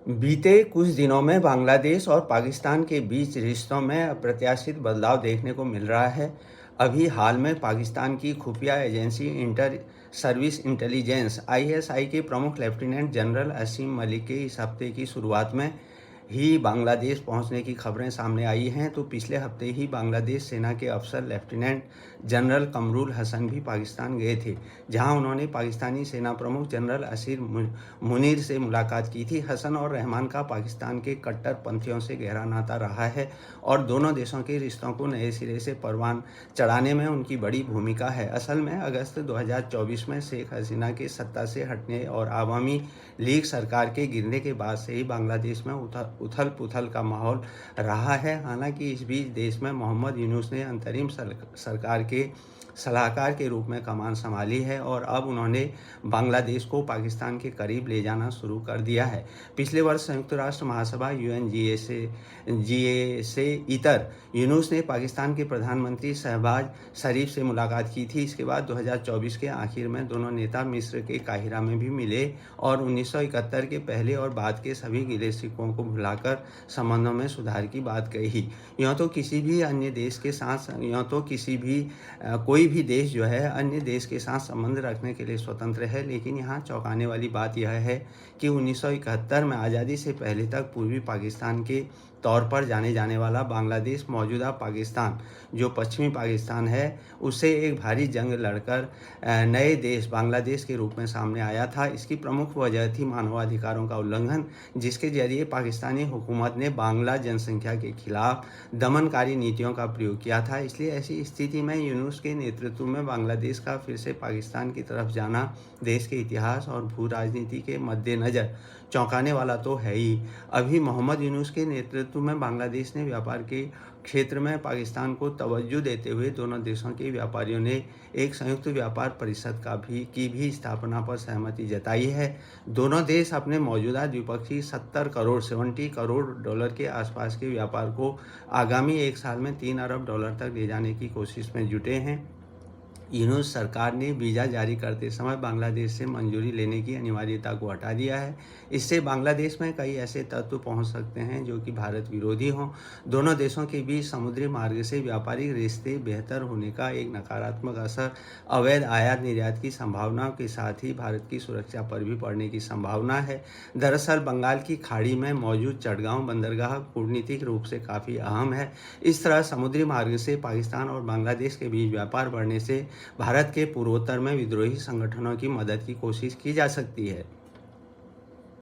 बीते कुछ दिनों में बांग्लादेश और पाकिस्तान के बीच रिश्तों में अप्रत्याशित बदलाव देखने को मिल रहा है। अभी हाल में पाकिस्तान की खुफिया agency inter service intelligence (ISI) के प्रमुख लेफ्टिनेंट जनरल असीम मलिक के इस हफ्ते की शुरुआत में ही बांग्लादेश पहुंचने की खबरें सामने आई हैं। तो पिछले हफ्ते ही बांग्लादेश सेना के अफसर लेफ्टिनेंट जनरल कमरुल हसन भी पाकिस्तान गए थे, जहां उन्होंने पाकिस्तानी सेना प्रमुख जनरल असीर मुनीर से मुलाकात की थी। हसन और रहमान का पाकिस्तान के कट्टरपंथियों से गहरा नाता रहा है और दोनों देशों के रिश्तों को नए सिरे से परवान चढ़ाने में उनकी बड़ी भूमिका है। असल में अगस्त 2024 में शेख हसीना के सत्ता से हटने और आवामी लीग सरकार के गिरने के बाद से ही बांग्लादेश में उथल पुथल का माहौल रहा है। हालांकि इस बीच देश में मोहम्मद यूनुस ने अंतरिम सरकार के सलाहकार के रूप में कमान संभाली है और अब उन्होंने बांग्लादेश को पाकिस्तान के करीब ले जाना शुरू कर दिया है। पिछले वर्ष संयुक्त राष्ट्र महासभा यूएनजीए से इतर यूनुस ने पाकिस्तान के प्रधानमंत्री शहबाज शरीफ से मुलाकात की थी। इसके बाद 2024 के आखिर में दोनों नेता मिस्र के काहिरा में भी मिले और 1971 के पहले और बाद के सभी गिले शिकवों को भुलाकर संबंधों में सुधार की बात कही। यूँ तो किसी भी अन्य देश के साथ कोई भी देश जो है अन्य देश के साथ संबंध रखने के लिए स्वतंत्र है, लेकिन यहाँ चौंकाने वाली बात यह है कि 1971 में आज़ादी से पहले तक पूर्वी पाकिस्तान के तौर पर जाने जाने वाला बांग्लादेश मौजूदा पाकिस्तान, जो पश्चिमी पाकिस्तान है, उससे एक भारी जंग लड़कर नए देश बांग्लादेश के रूप में सामने आया था। इसकी प्रमुख वजह थी मानवाधिकारों का उल्लंघन, जिसके जरिए पाकिस्तानी हुकूमत ने बांग्ला जनसंख्या के खिलाफ दमनकारी नीतियों का प्रयोग किया था। इसलिए ऐसी स्थिति में यूनुस के नेतृत्व में बांग्लादेश का फिर से पाकिस्तान की तरफ जाना देश के इतिहास और भू राजनीति के मद्देनज़र चौंकाने वाला तो है ही। अभी मोहम्मद यूनुस के नेतृत्व में बांग्लादेश ने व्यापार के क्षेत्र में पाकिस्तान को तवज्जो देते हुए दोनों देशों के व्यापारियों ने एक संयुक्त व्यापार परिषद की भी स्थापना पर सहमति जताई है। दोनों देश अपने मौजूदा द्विपक्षीय $70 करोड़ के आसपास के व्यापार को आगामी एक साल में $3 अरब तक ले जाने की कोशिश में जुटे हैं। यूनुस सरकार ने वीज़ा जारी करते समय बांग्लादेश से मंजूरी लेने की अनिवार्यता को हटा दिया है। इससे बांग्लादेश में कई ऐसे तत्व पहुंच सकते हैं जो कि भारत विरोधी हों। दोनों देशों के बीच समुद्री मार्ग से व्यापारिक रिश्ते बेहतर होने का एक नकारात्मक असर अवैध आयात निर्यात की संभावनाओं के साथ ही भारत की सुरक्षा पर भी पड़ने की संभावना है। दरअसल बंगाल की खाड़ी में मौजूद चटगांव बंदरगाह कूटनीतिक रूप से काफ़ी अहम है। इस तरह समुद्री मार्ग से पाकिस्तान और बांग्लादेश के बीच व्यापार बढ़ने से भारत के पूर्वोत्तर में विद्रोही संगठनों की मदद की कोशिश की जा सकती है।